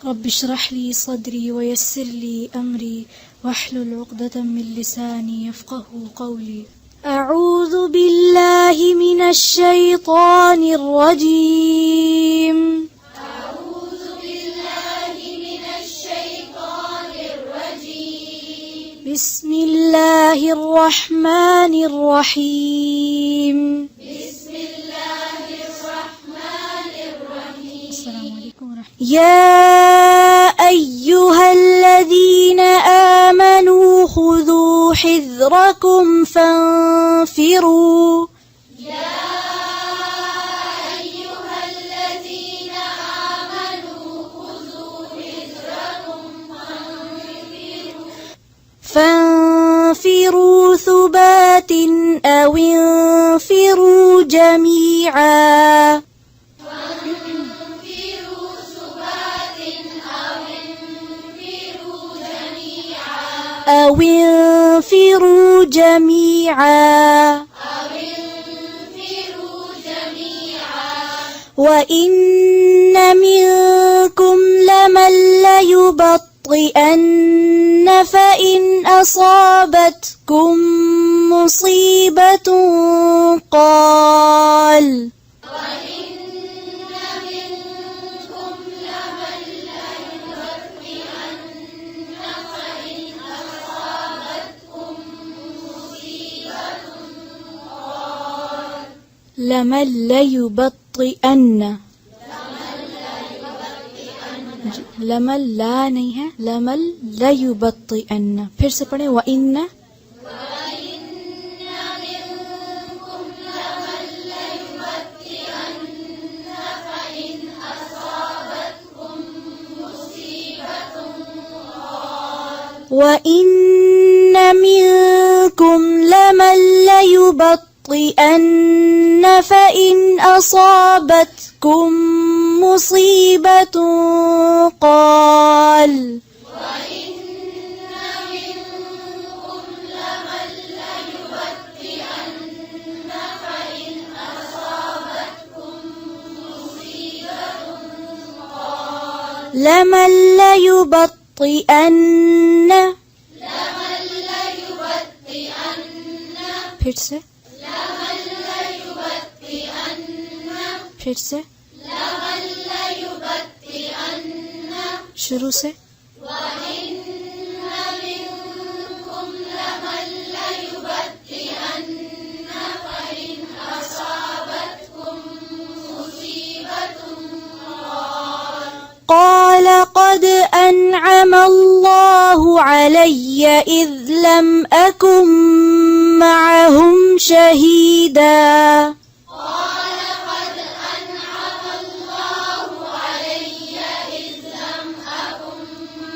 رب اشرح لي صدري ويسر لي أمري واحلل عقدة من لساني يفقه قولي. أعوذ بالله من الشيطان الرجيم. أعوذ بالله من الشيطان الرجيم. بسم الله الرحمن الرحيم. بسم الله الرحمن الرحيم. السلام عليكم ورحمة الله. يا أيها الذين آمنوا خذوا حذركم فانفروا. يا أيها الذين آمنوا خذوا حذركم فانفروا ثبات أو انفروا جميعا. فانفروا ثبات أو انفروا جميعا. وإن منكم لمن ليبطئن فإن أصابتكم مصيبة قال لمن ليبطئن. लमल ला नहीं है, लमल लयुबत्तिअन्न. फिर से पढ़े वइन्न. وإن منكم لمن ليبطئن فإن أصابتكم مصيبة قال وإن منكم لمن ليبطئن فإن أصابتكم مصيبة لمن ليبطئن. फिर से फिर से शुरू से. قال قد أنعم الله علي إذ لم أكن معهم شهيدا. قد أنعم الله علي إذ لم أكن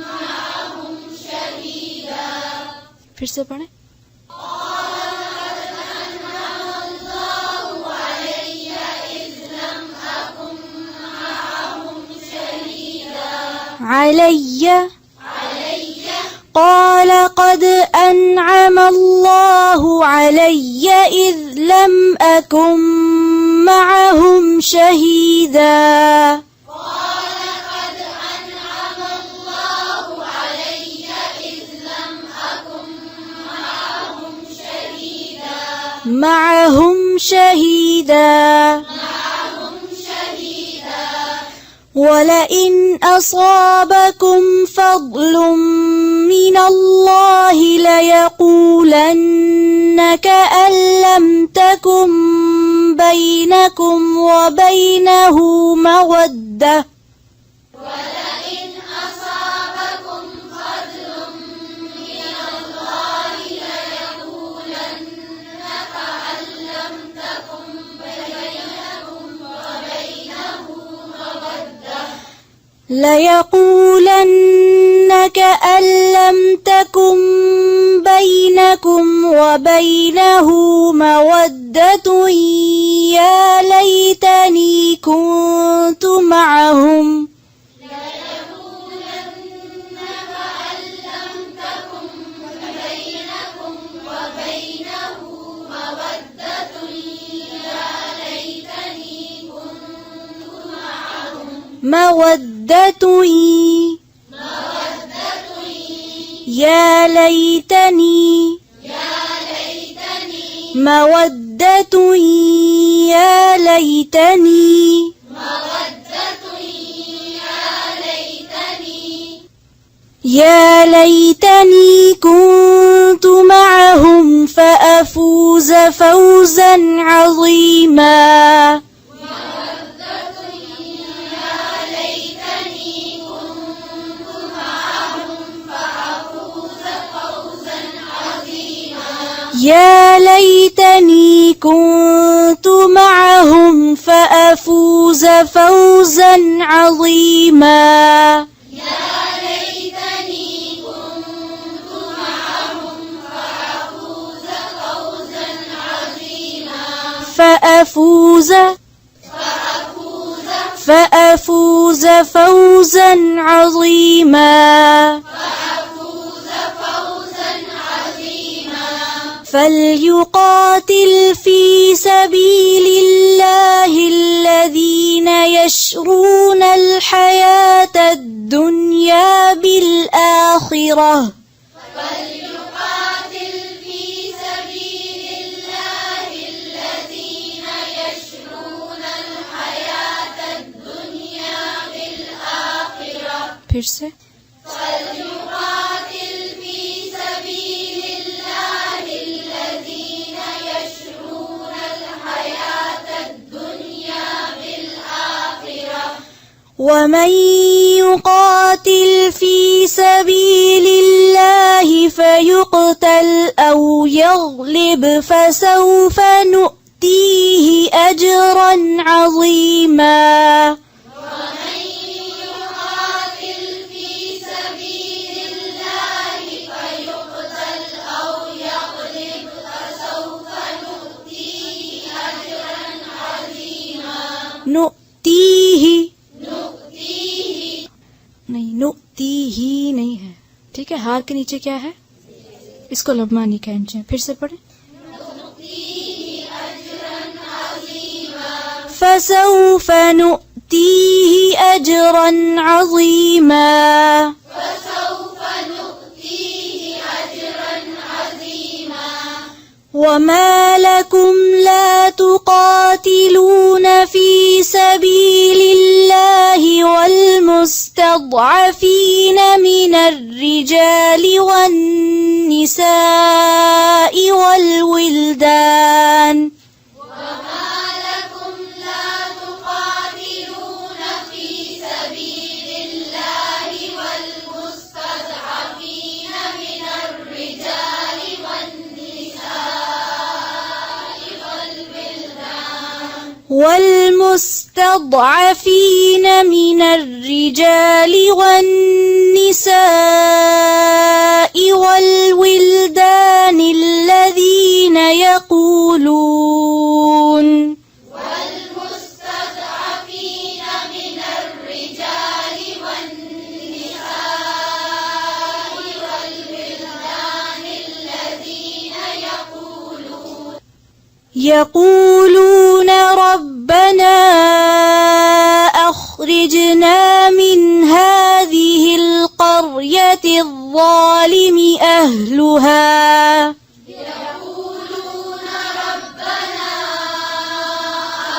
معهم شهيدا. फिर से पढ़ें. علي. قال قد أنعم الله علي إذ لم أكن معهم شهيدا. قال قد أنعم الله علي إذ لم أكن معهم شهيدا. ولئن أصابكم فضل من الله ليقولن كأن لم تكن بينكم وبينه مودة. ولئن أصابكم فضل من الله ليقولن كأن لم تكن بينكم وبينه مودة. ليقولن كأن لم تكن بينكم وبينه مودة يا ليتني كنت معهم. ليقولن كأن لم تكن بينكم وبينه مودة يا ليتني كنت معهم. مودة يا ليتني مودة يا ليتني يا ليتني كنت معهم فأفوز فوزا عظيما يا ليتني كنت معهم فأفوز فوزا عظيما فأفوز فوزا عظيما فليقاتل في سبيل الله الذين يشرون الحياة الدنيا بالآخرة फिर से ومن يقاتل في سبيل الله فيقتل أو يغلب فسوف نؤتيه أجرا عظيما नुक्तीही नहीं है, ठीक है। हार के नीचे क्या है, इसको लम्बा नहीं खींचे। फिर से पढ़े। फसौफ नुक्तीही अजरन अज़ीमा وما لكم لا تقاتلون في سبيل الله والمستضعفين من الرجال والنساء والولدان والمستضعفين من الرجال والنساء والولدان الذين يقولون يقولون ربنا أخرجنا من هذه القرية الظالم أهلها يقولون ربنا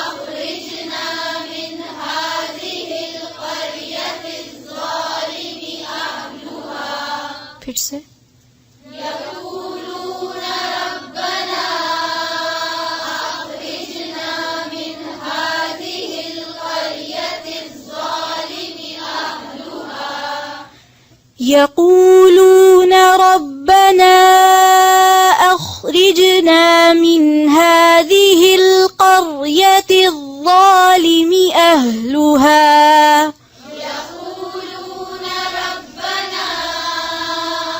أخرجنا من هذه القرية الظالم أهلها फिर से يقولون ربنا أخرجنا من هذه القرية الظالم أهلها يقولون ربنا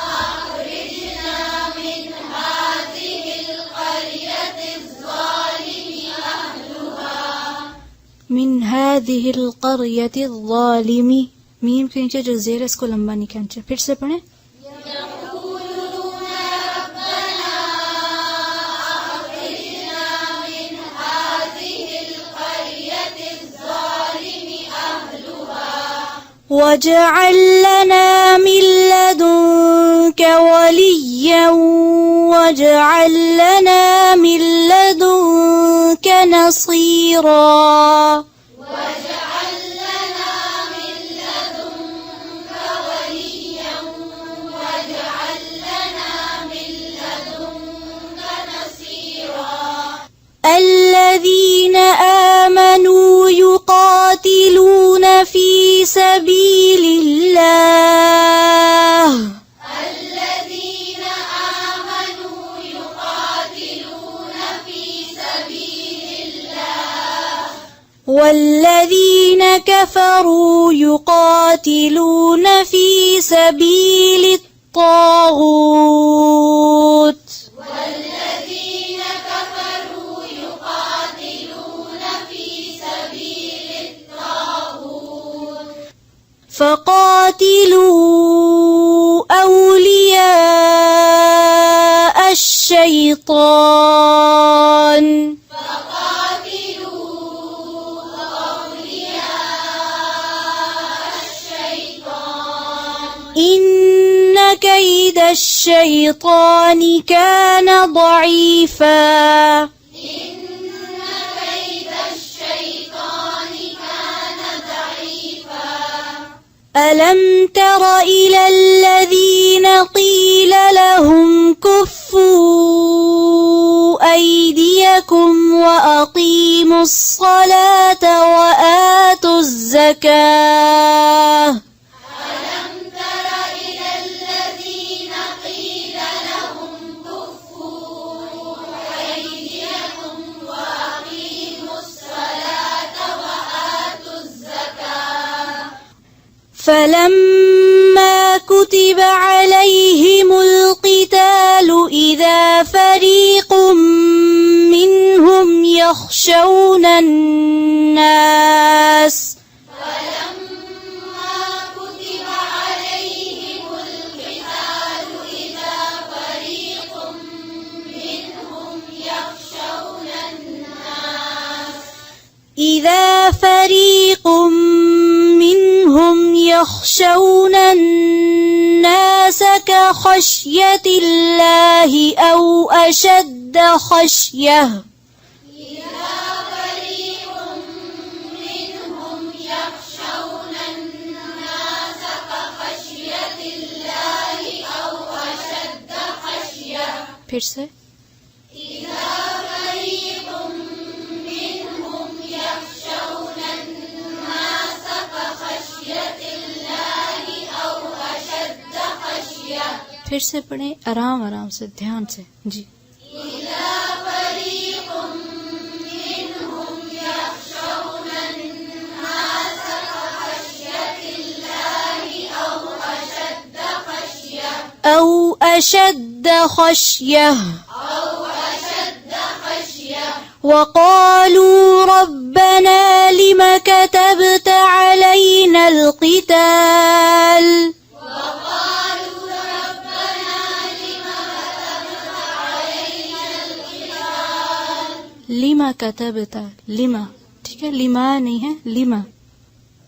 أخرجنا من هذه القرية الظالم أهلها من هذه القرية الظالم मीम के नीचे जो ज़ेर है इसको लंबा नहीं खींचे। फिर से पढ़ें। واجعل لنا من لدنك وليا واجعل لنا من لدنك نصيرا واجعل لنا من لدنك وليا واجعل لنا من لدنك نصيرا الذين آمنوا يقاتلون في سبيل الله الذين آمنوا يقاتلون في سبيل الله والذين كفروا يقاتلون في سبيل الطاغوت والذين كفروا يقاتلون في سبيل الطاغوت فقاتلوا أولياء الشيطان إن كيد الشيطان كان ضعيفا إن كيد الشيطان كان ضعيفا ألم تر إلى الذين قيل لهم كفوا أيديكم وأقيموا الصلاة وآتوا الزكاة فلما كتب عليهم القتال إذا فريق منهم يخشون الناس فلما كتب عليهم القتال إذا فريق منهم يخشون الناس إذا فريق منهم يخشون الناس كخشية الله أو أشد خشية إذا فريق منهم يخشون الناس كخشية الله أو أشد خشية फिर से إذا فريق منهم يخشون الناس كخشية الله أو أشد خشية फिर से पढ़ें आराम आराम से ध्यान से जी إذا فريق منهم يخشون الناس كخشية الله أو أشد خشية وقالوا ربنا لم كتبت علينا القتال لما كتبت لما ठीक है लिमा नहीं है लिमा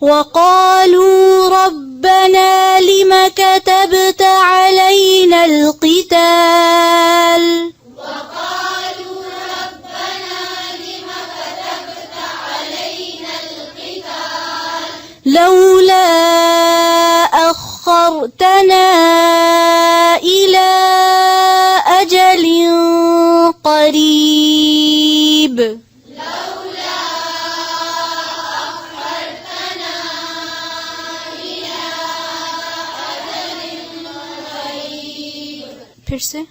وقالوا ربنا لم كتبت علينا القتال لولا أخرتنا إلى أجل قريب फिर से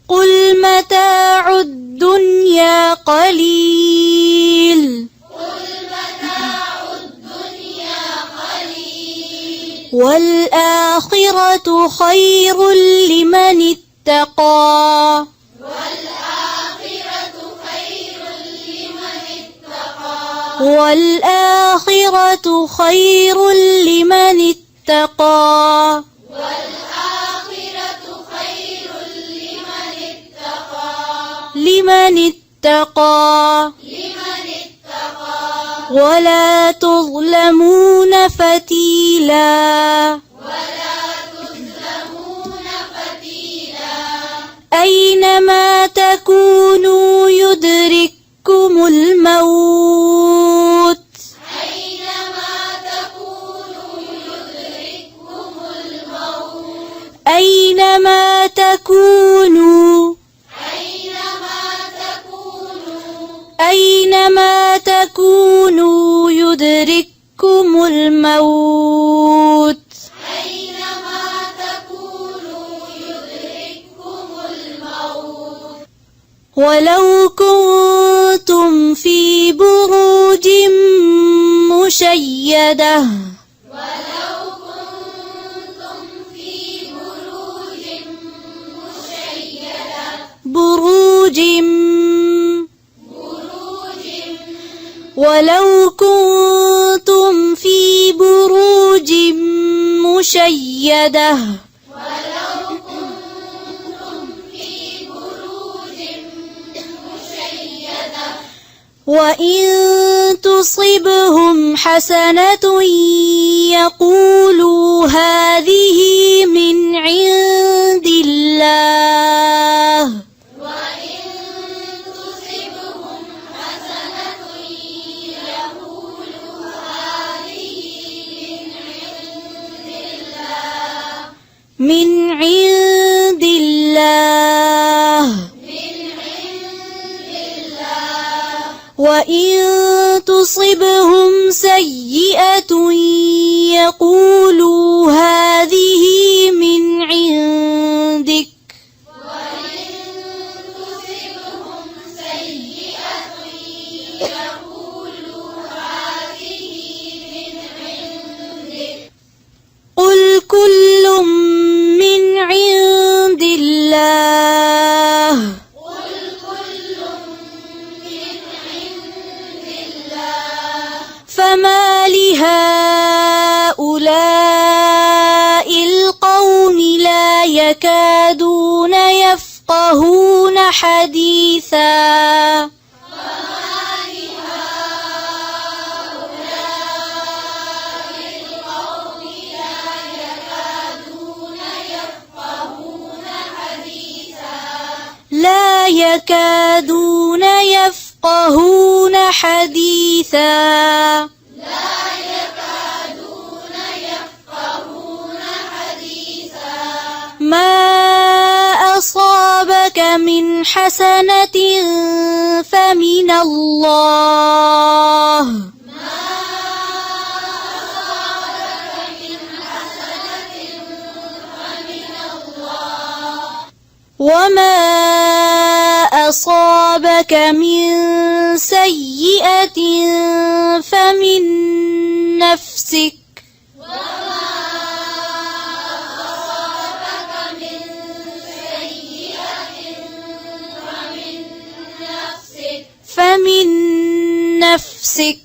قل متاع الدنيا قليل والآخرة خير لمن اتقى والآخرة خير لمن اتقى اتقى ولا تظلمون فتيلا أينما تكونوا يدرككم الموت أينما تكونوا أينما تكونوا يدرككم الموت ولو كنتم في بروج مشيدة ولو كنتم في بروج مشيدة وإن تصبهم حسنة يقولوا هذه من عند الله من عند الله وإن تصبهم سيئة يقولوا هذه من عندك قل كل من عند الله فما لهؤلاء القوم لا يكادون يفقهون حديثا لا يكادون يفقهون حديثا ما أصابك من حسنة فمن الله وما أصابك من سيئة فمن نفسك فمن نفسك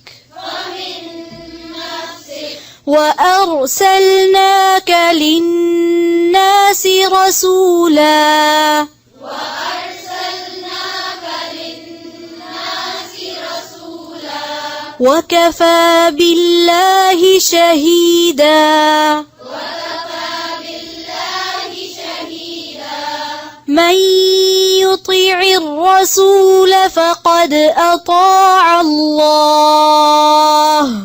وأرسلناك للناس رسولا وكفى بالله شهيدا من يطع الرسول فقد أطاع الله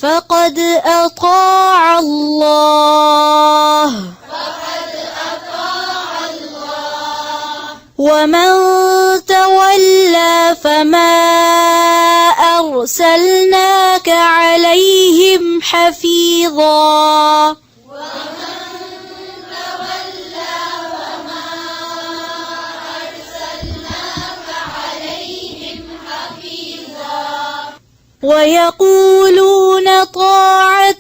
فقد أطاع الله ومن تولى فما أرسلناك عليهم حفيظا ويقولون طاعة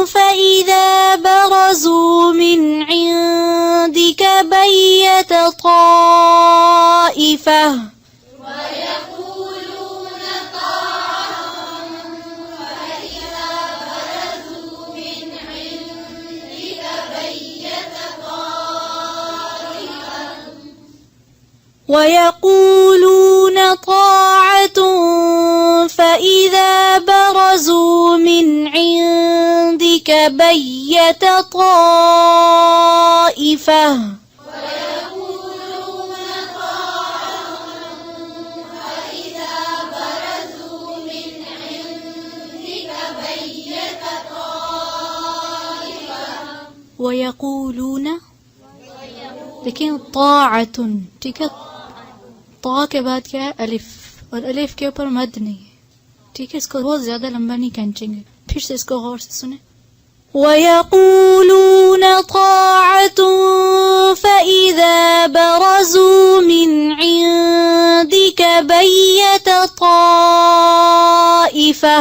فإذا برزوا من عندك بيت طائفة ويقولون طاعة فإذا برزوا من عندك بيت طائفة ويقولون लेकिन طاعة ठीक है طा के बाद क्या है अलिफ और अलिफ के ऊपर मद नहीं है ठीक है इसको बहुत ज्यादा लंबा नहीं खींचेंगे फिर से इसको गौर से सुने ويقولون طاعة فإذا برزوا من عندك بيت طائفة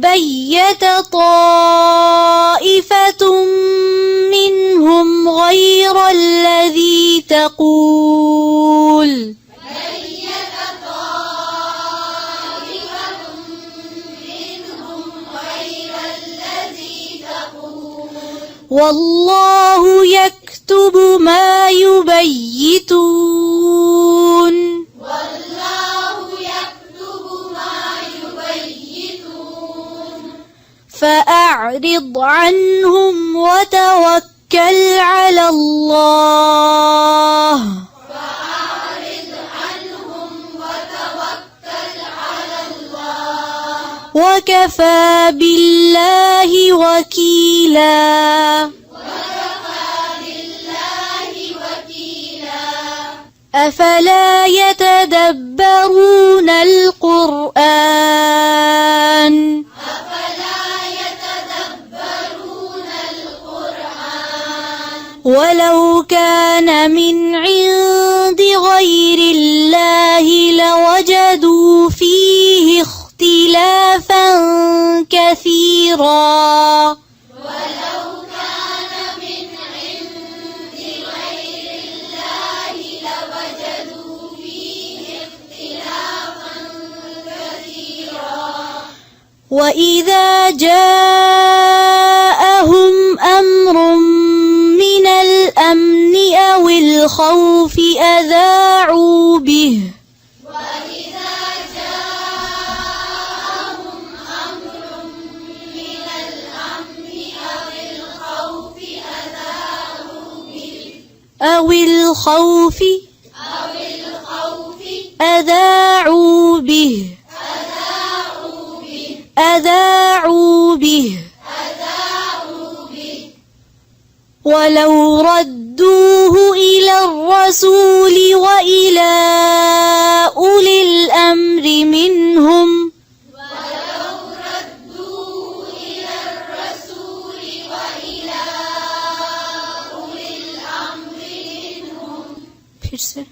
بيت طائفة منهم غير الذي تقول والله يكتب ما يبيتون فأعرض عنهم وتوكل على الله وكفى بالله وكيلا أفلا يتدبرون القرآن ولو كان من عند غير الله لوجدوا فيه اختلافا كثيرا وإذا جاءهم أمر من الأمن أو الخوف أذاعوا به أذاعوا به ولو ردوه إلى الرسول وإلى أولي الأمر منهم फिर से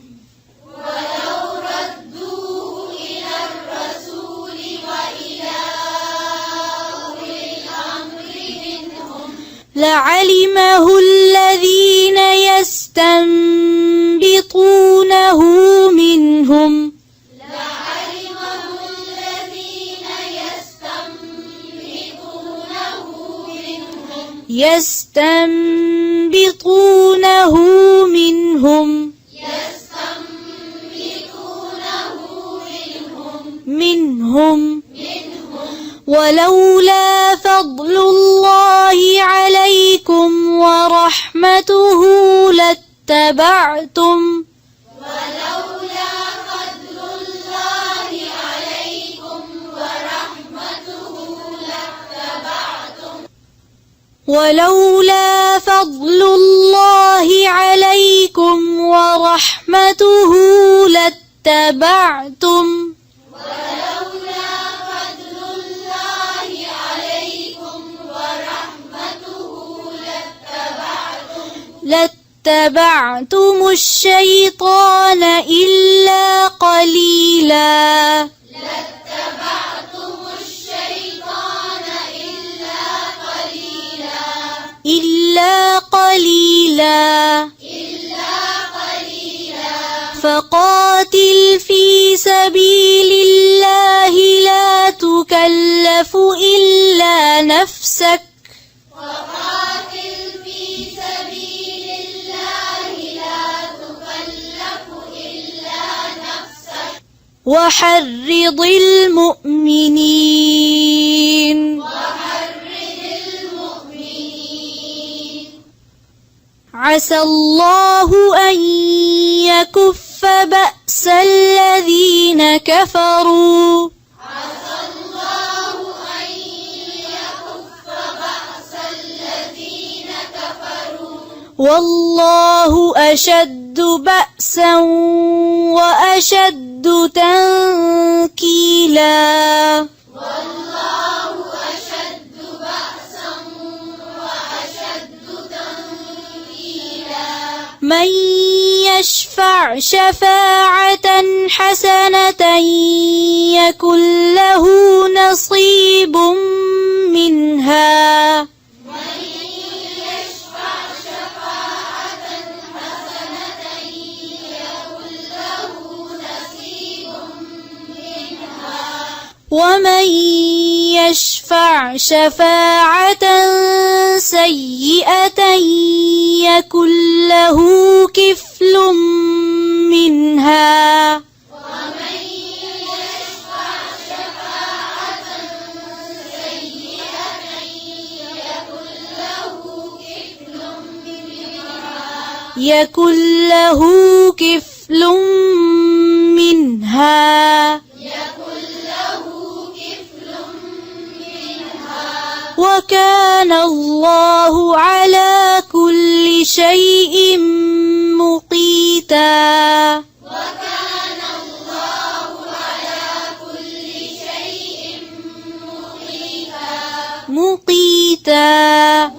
لعلمه الذين يستنبطونه منهم يستنبطونه منهم ولولا فضل الله عليكم ورحمته لاتبعتم ولولا فضل الله عليكم ورحمته لاتبعتم لاتبعتم الشيطان إلا قليلا إلا قليلا فقاتل في سبيل تكلف إلا نفسك وقاتل في سبيل الله لا تكلف إلا نفسك وحرض المؤمنين عسى الله أن يكف بأس الذين كفروا عسى الله أن يكف بأس الذين كفروا والله أشد بأسا وأشد تنكيلا والله أشد بأسا وأشد تنكيلا من يشفع شفاعة حسنة يكن له نصيب منها من يشفع شفاعة حسنة يكن له نصيب منها ومن يشفع شفاعة سيئة يكن له كفل منها ومن يشفع شفاعة سيئة يكن له كفل منها وكان الله على كل شيء مقيتا وكان الله على كل شيء مقيتا مقيتا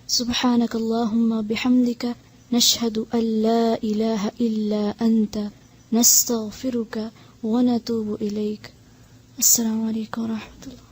سبحانك اللهم بحمدك نشهد أن لا إله إلا أنت نستغفرك ونتوب إليك. السلام عليكم ورحمة الله.